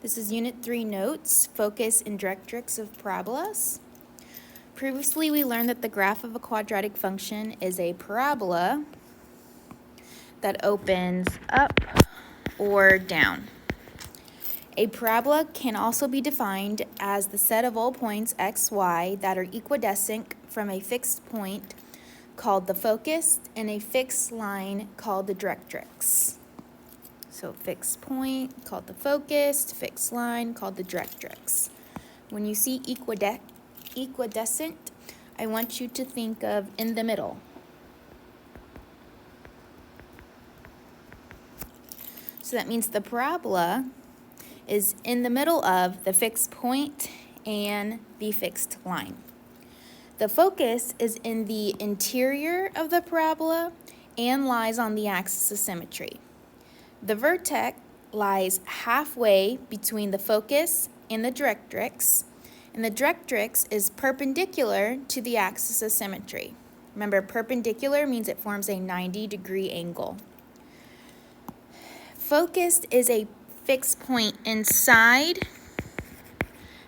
This is Unit 3 Notes, Focus and Directrix of Parabolas. Previously, we learned that the graph of a quadratic function is a parabola that opens up or down. A parabola can also be defined as the set of all points x, y that are equidistant from a fixed point called the focus and a fixed line called the directrix. So fixed point called the focus, fixed line called the directrix. When you see equidistant, I want you to think of in the middle. So that means the parabola is in the middle of the fixed point and the fixed line. The focus is in the interior of the parabola and lies on the axis of symmetry. The vertex lies halfway between the focus and the directrix, and the directrix is perpendicular to the axis of symmetry. Remember, perpendicular means it forms a 90-degree angle. Focus is a fixed point inside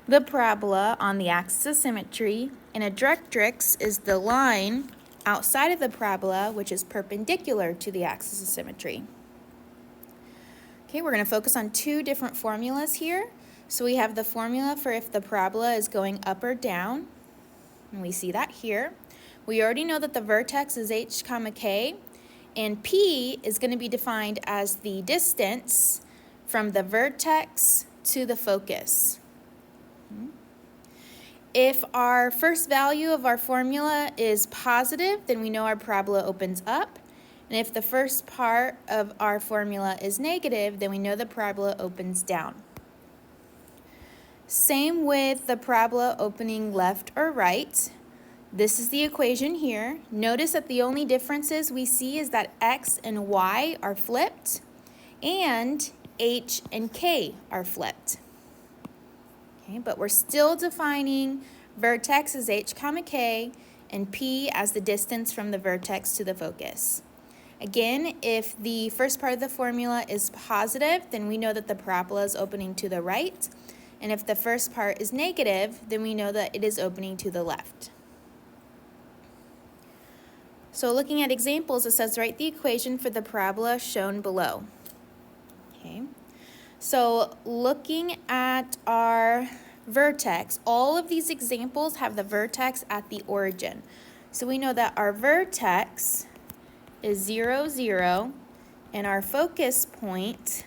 the parabola on the axis of symmetry, and a directrix is the line outside of the parabola, which is perpendicular to the axis of symmetry. Okay, we're going to focus on two different formulas here. So we have the formula for if the parabola is going up or down, and we see that here. We already know that the vertex is h, k, and p is going to be defined as the distance from the vertex to the focus. If our first value of our formula is positive, then we know our parabola opens up. And if the first part of our formula is negative, then we know the parabola opens down. Same with the parabola opening left or right. This is the equation here. Notice that the only differences we see is that x and y are flipped and h and k are flipped. Okay, but we're still defining vertex as h, k and p as the distance from the vertex to the focus. Again, if the first part of the formula is positive, then we know that the parabola is opening to the right. And if the first part is negative, then we know that it is opening to the left. So looking at examples, it says write the equation for the parabola shown below. Okay. So looking at our vertex, all of these examples have the vertex at the origin. So we know that our vertex is 0, 0, and our focus point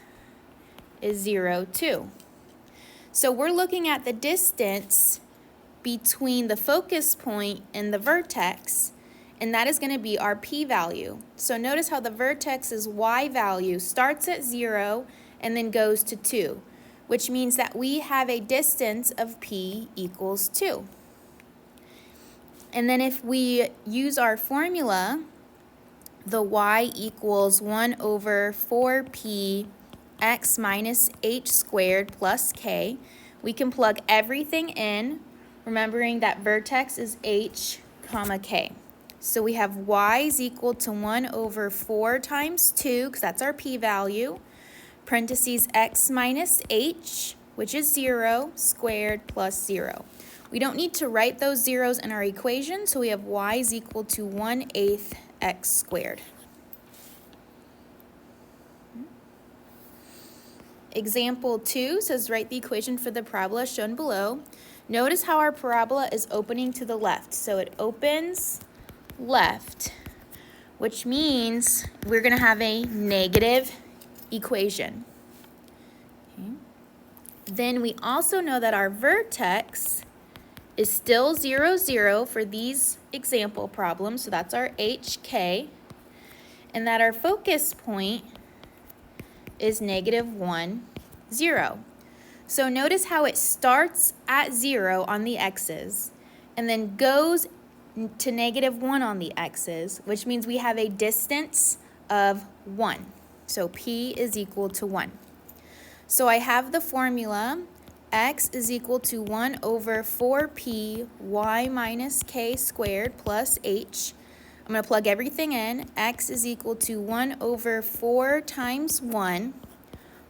is 0, 2. So we're looking at the distance between the focus point and the vertex, and that is going to be our p-value. So notice how the vertex's y value starts at 0 and then goes to 2, which means that we have a distance of p equals 2. And then if we use our formula, the y equals 1 over 4p x minus h squared plus k. We can plug everything in, remembering that vertex is h, k. So we have y is equal to 1 over 4 times 2, because that's our p-value, parentheses x minus h, which is 0, squared plus 0. We don't need to write those zeros in our equation, so we have y is equal to 1/8 x squared. Example 2 says write the equation for the parabola shown below. Notice how our parabola is opening to the left. So it opens left, which means we're going to have a negative equation. Okay. Then we also know that our vertex is still 0, 0 for these example problems, so that's our HK, and that our focus point is -1, 0. So notice how it starts at 0 on the x's and then goes to -1 on the x's, which means we have a distance of 1. So p is equal to 1. So I have the formula x is equal to 1 over 4p y minus k squared plus h. I'm going to plug everything in. X is equal to 1 over 4 times 1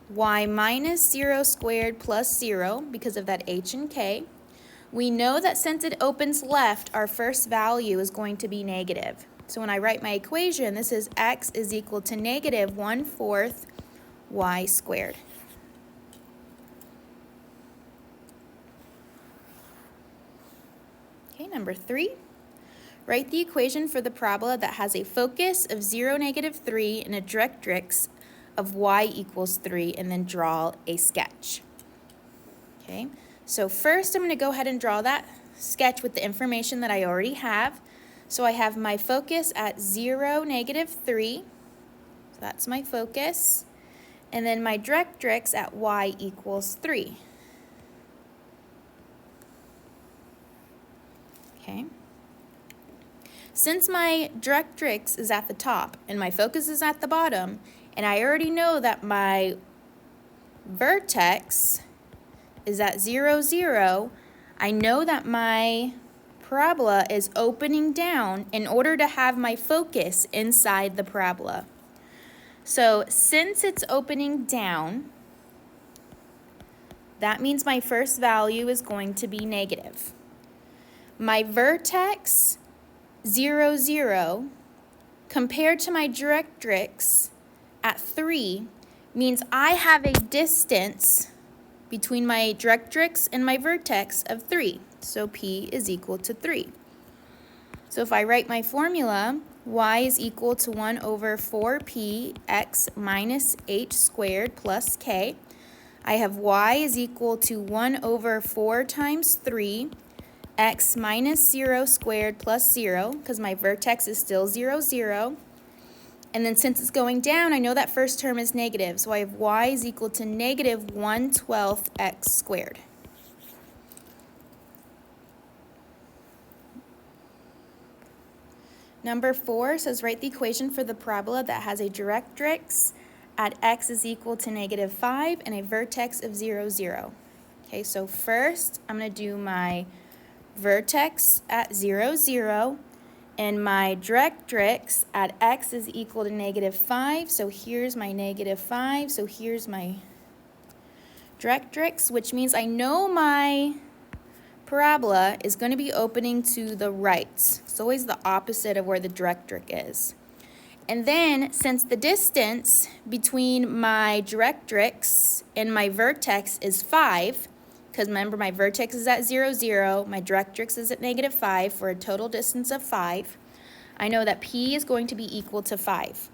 y minus 0 squared plus 0 because of that h and k. We know that since it opens left, our first value is going to be negative. So when I write my equation, this is x is equal to negative 1/4 y squared. Okay, number 3. Write the equation for the parabola that has a focus of 0, -3 and a directrix of y equals 3, and then draw a sketch. Okay, so first I'm going to go ahead and draw that sketch with the information that I already have. So I have my focus at 0, -3, so that's my focus, and then my directrix at y equals 3. Okay. Since my directrix is at the top and my focus is at the bottom, and I already know that my vertex is at 0, 0, I know that my parabola is opening down in order to have my focus inside the parabola. So since it's opening down, that means my first value is going to be negative. My vertex 0, 0 compared to my directrix at 3 means I have a distance between my directrix and my vertex of 3. So P is equal to 3. So if I write my formula, y is equal to 1/4p x minus h squared plus k. I have y is equal to 1/4 times 3 x minus 0 squared plus 0, because my vertex is still 0, 0. And then since it's going down, I know that first term is negative, so I have y is equal to negative 1/12 x squared. Number 4 says write the equation for the parabola that has a directrix at x is equal to -5 and a vertex of 0, 0. Okay, so first I'm going to do my vertex at 0, 0, and my directrix at x is equal to -5, so here's my -5, so here's my directrix, which means I know my parabola is going to be opening to the right. It's always the opposite of where the directrix is. And then, since the distance between my directrix and my vertex is 5, because remember my vertex is at 0, 0, my directrix is at -5 for a total distance of 5, I know that P is going to be equal to 5,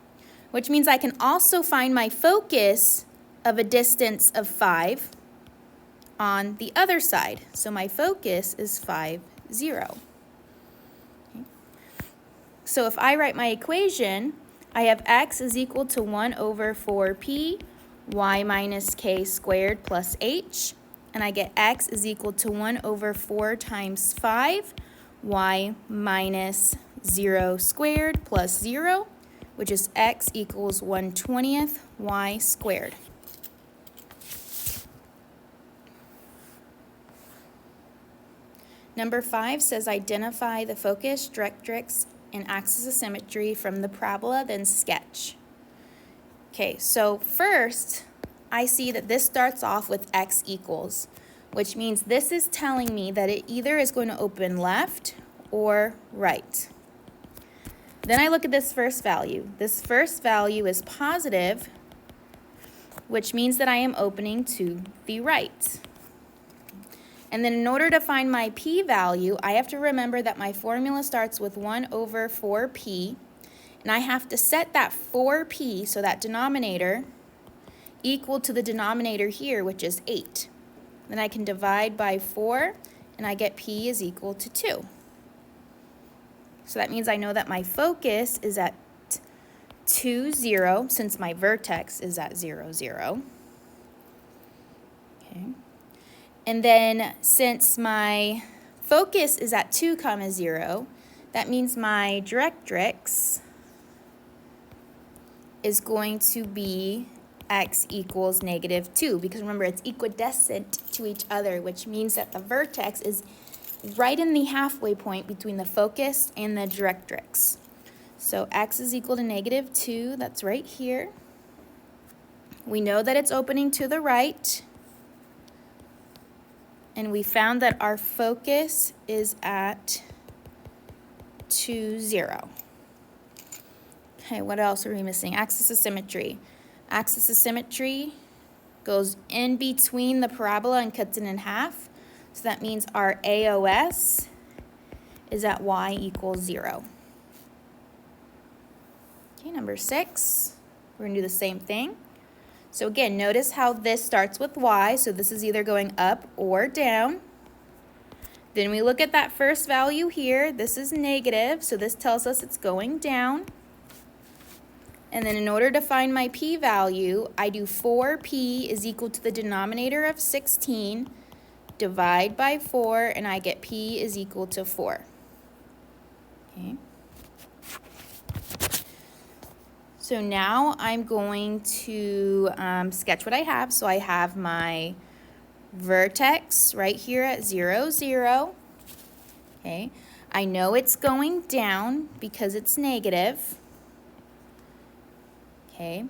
which means I can also find my focus of a distance of 5 on the other side. So my focus is 5, 0. Okay. So if I write my equation, I have x is equal to 1/4p y minus k squared plus h, and I get x is equal to 1/4 times 5 y minus 0 squared plus 0, which is x equals 1/20 y squared. Number 5 says identify the focus, directrix, and axis of symmetry from the parabola, then sketch. Okay, so first I see that this starts off with x equals, which means this is telling me that it either is going to open left or right. Then I look at this first value. This first value is positive, which means that I am opening to the right. And then in order to find my p-value, I have to remember that my formula starts with 1/4p, and I have to set that 4p, so that denominator, equal to the denominator here, which is 8. Then I can divide by 4, and I get p is equal to 2. So that means I know that my focus is at 2, 0, since my vertex is at 0, 0. Okay. And then since my focus is at 2, 0, that means my directrix is going to be x equals -2, because remember it's equidistant to each other, which means that the vertex is right in the halfway point between the focus and the directrix. So x is equal to -2, that's right here. We know that it's opening to the right. And we found that our focus is at 2, 0. Okay, what else are we missing? Axis of symmetry. Axis of symmetry goes in between the parabola and cuts it in half. So that means our AOS is at y equals 0. Okay, number 6, we're going to do the same thing. So again, notice how this starts with y, so this is either going up or down. Then we look at that first value here. This is negative, so this tells us it's going down. And then in order to find my p-value, I do 4p is equal to the denominator of 16, divide by 4, and I get p is equal to 4. Okay. So now I'm going to sketch what I have. So I have my vertex right here at 0, 0. Okay. I know it's going down because it's negative. Okay.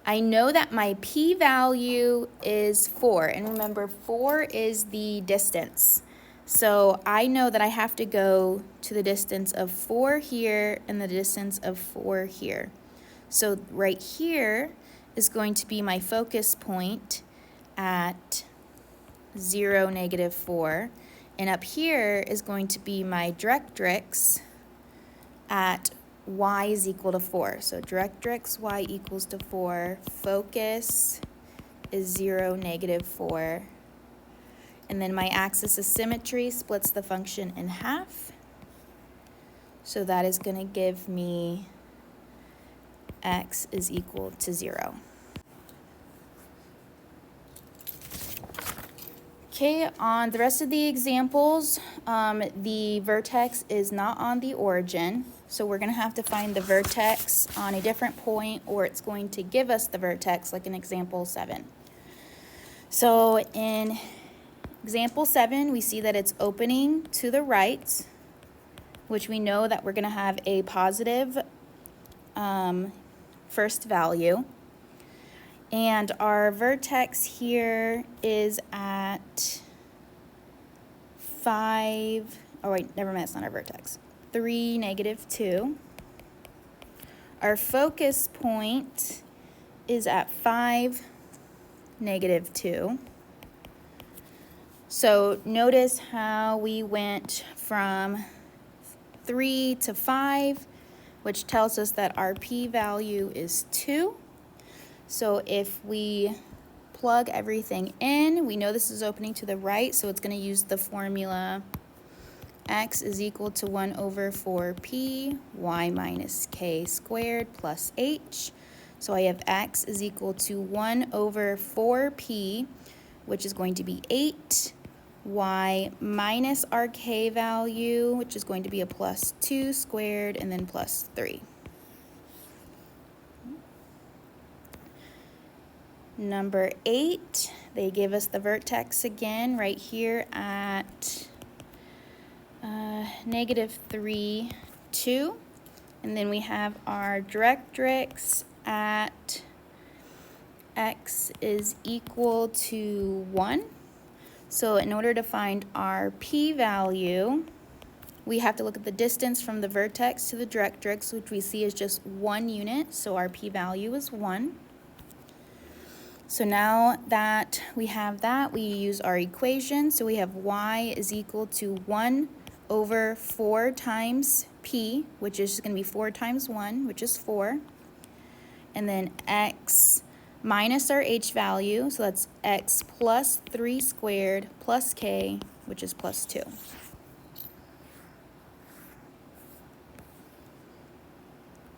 I know that my p-value is 4. And remember, 4 is the distance. So I know that I have to go to the distance of 4 here and the distance of 4 here. So right here is going to be my focus point at 0, negative 4. And up here is going to be my directrix at y is equal to 4. So directrix y equals to 4. Focus is 0, negative 4. And then my axis of symmetry splits the function in half. So that is going to give me x is equal to 0. Okay, on the rest of the examples, the vertex is not on the origin, so we're going to have to find the vertex on a different point, or it's going to give us the vertex, like in example 7. So in example 7, we see that it's opening to the right, which we know that we're going to have a positive first value. And our vertex here is at 5, oh wait, never mind, it's not our vertex. 3, negative 2. Our focus point is at 5, negative 2. So notice how we went from 3 to 5, which tells us that our p-value is 2. So if we plug everything in, we know this is opening to the right, so it's going to use the formula x is equal to 1 over 4p y minus k squared plus h. So I have x is equal to 1 over 4p, which is going to be 8, y minus our k value, which is going to be a plus 2 squared, and then plus 3. Number 8, they give us the vertex again right here at negative 3, 2. And then we have our directrix at x is equal to 1. So in order to find our p-value, we have to look at the distance from the vertex to the directrix, which we see is just 1 unit. So our p-value is 1. So now that we have that, we use our equation. So we have y is equal to 1 over 4 times p, which is going to be 4 times 1, which is 4. And then x minus our h value, so that's x plus 3 squared plus k, which is plus 2.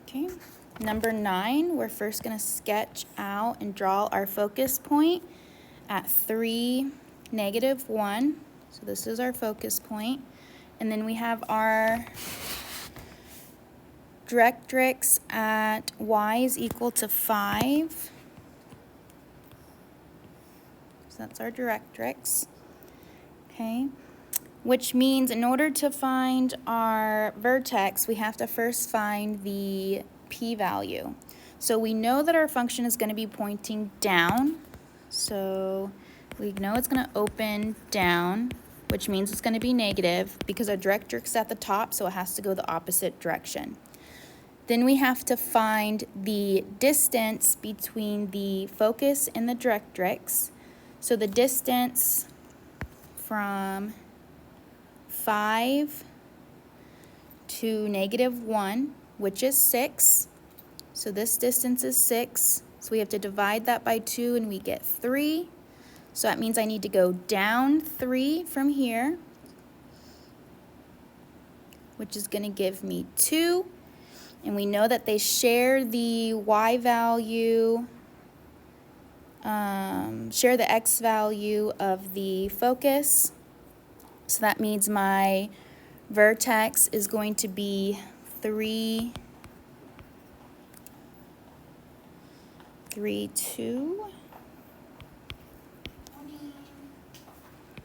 Okay. Number 9, we're first going to sketch out and draw our focus point at 3, negative 1. So this is our focus point. And then we have our directrix at y is equal to 5. So that's our directrix. Okay. Which means in order to find our vertex, we have to first find the p-value. So we know that our function is going to be pointing down. So we know it's going to open down, which means it's going to be negative because our directrix is at the top, so it has to go the opposite direction. Then we have to find the distance between the focus and the directrix. So the distance from 5 to -1, which is 6. So this distance is 6. So we have to divide that by 2 and we get 3. So that means I need to go down 3 from here, which is going to give me 2. And we know that they share the y value, share the x value of the focus. So that means my vertex is going to be 3, 2.